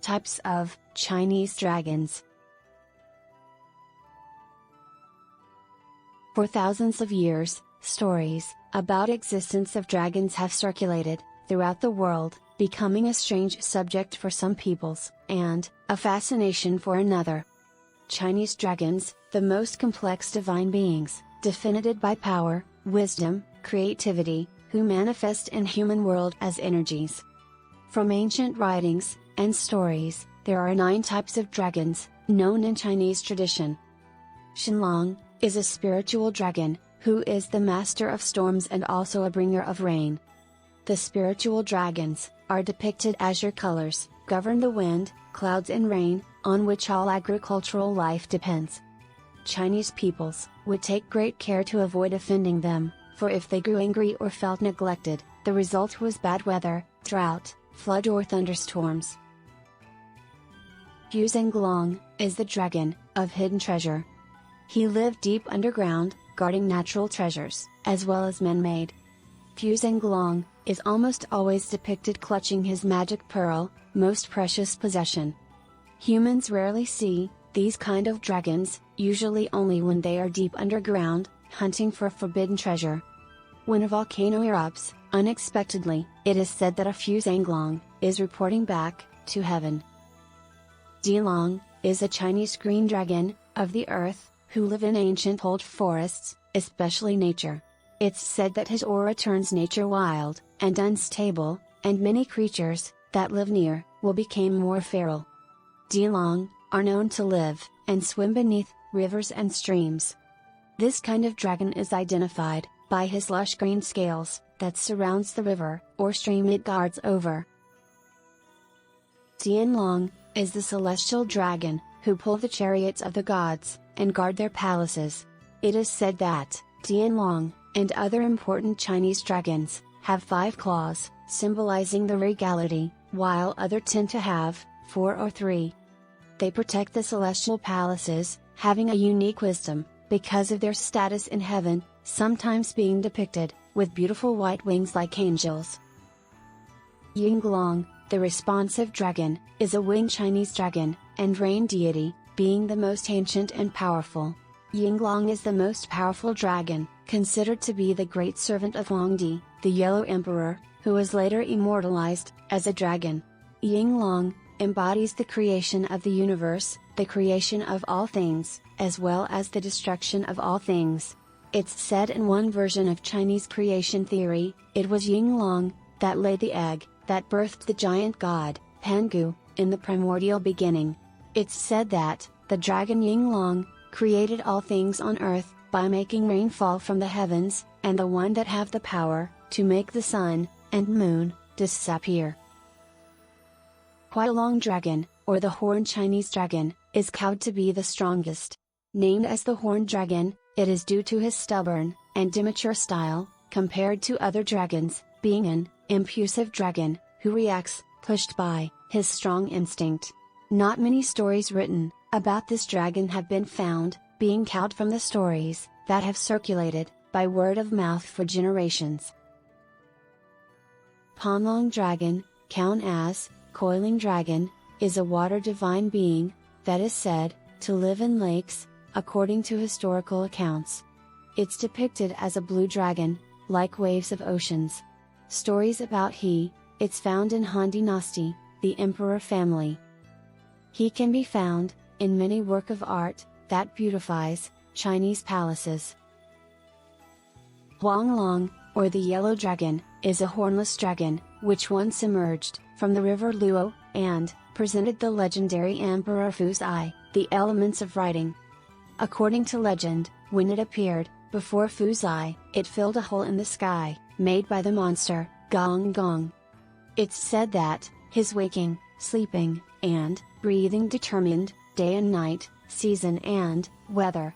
types of Chinese dragons. For thousands of years, stories about existence of dragons have circulated throughout the world, becoming a strange subject for some peoples, and a fascination for another. Chinese dragons, the most complex divine beings, definited by power, wisdom, creativity, who manifest in human world as energies. From ancient writings and stories, there are 9 types of dragons, known in Chinese tradition. Shelong is a spiritual dragon, who is the master of storms and also a bringer of rain. The spiritual dragons are depicted as your colors, govern the wind, clouds and rain, on which all agricultural life depends. Chinese peoples would take great care to avoid offending them, for if they grew angry or felt neglected, the result was bad weather, drought, flood or thunderstorms. YINGLONG is the dragon of hidden treasure. He lived deep underground, guarding natural treasures, as well as man-made. YINGLONG is almost always depicted clutching his magic pearl, most precious possession. Humans rarely see these kind of dragons, usually only when they are deep underground, hunting for forbidden treasure. When a volcano erupts, unexpectedly, it is said that a YINGLONG is reporting back to heaven. Dilong is a Chinese green dragon of the earth, who live in ancient old forests, especially nature. It's said that his aura turns nature wild and unstable, and many creatures that live near will become more feral. Dilong are known to live and swim beneath rivers and streams. This kind of dragon is identified by his lush green scales that surrounds the river or stream it guards over. YINGLONG is the celestial dragon who pull the chariots of the gods and guard their palaces. It is said that YINGLONG and other important Chinese dragons have 5 claws, symbolizing the regality, while others tend to have 4 or 3. They protect the celestial palaces, having a unique wisdom, because of their status in heaven, sometimes being depicted with beautiful white wings like angels. YINGLONG, the responsive dragon, is a winged Chinese dragon and rain deity, being the most ancient and powerful. YINGLONG is the most powerful dragon, considered to be the great servant of Wang, the Yellow Emperor, who was later immortalized as a dragon. YINGLONG embodies the creation of the universe, the creation of all things, as well as the destruction of all things. It's said in one version of Chinese creation theory, it was YINGLONG that laid the egg that birthed the giant god, Pangu, in the primordial beginning. It's said that the dragon YINGLONG created all things on earth by making rain fall from the heavens, and the one that have the power to make the sun and moon disappear. COILING dragon, or the horned Chinese dragon, is counted to be the strongest. Named as the horned dragon, it is due to his stubborn and immature style, compared to other dragons, being an impulsive dragon who reacts, pushed by his strong instinct. Not many stories written about this dragon have been found, being culled from the stories that have circulated by word of mouth for generations. Panlong dragon, known as coiling dragon, is a water divine being that is said to live in lakes, according to historical accounts. It's depicted as a blue dragon, like waves of oceans. Stories about it's found in Han Dynasty, the emperor family. He can be found in many work of art that beautifies Chinese palaces. YINGLONG, or the yellow dragon, is a hornless dragon, which once emerged from the river Luo, and presented the legendary Emperor Fuzai the elements of writing. According to legend, when it appeared before Fuzai, it filled a hole in the sky, made by the monster, Gong Gong. It's said that his waking, sleeping, and breathing determined day and night, season and weather.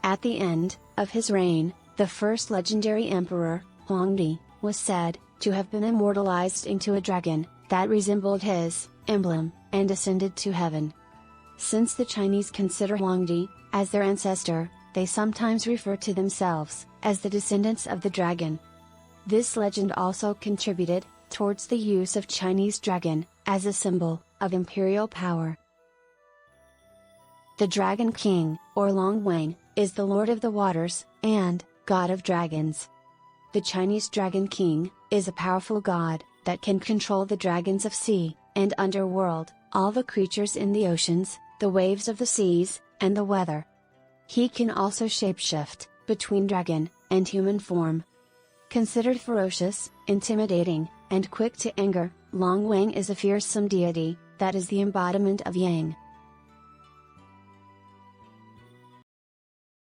At the end of his reign, the first legendary emperor, Wang, was said to have been immortalized into a dragon that resembled his emblem, and ascended to heaven. Since the Chinese consider Wang as their ancestor, they sometimes refer to themselves as the descendants of the dragon. This legend also contributed towards the use of Chinese dragon as a symbol of imperial power. The Dragon King, or Long Wang, is the Lord of the Waters, and God of Dragons. The Chinese Dragon King is a powerful god that can control the dragons of sea and underworld, all the creatures in the oceans, the waves of the seas, and the weather. He can also shapeshift between dragon and human form. Considered ferocious, intimidating, and quick to anger, Long Wang is a fearsome deity that is the embodiment of Yang,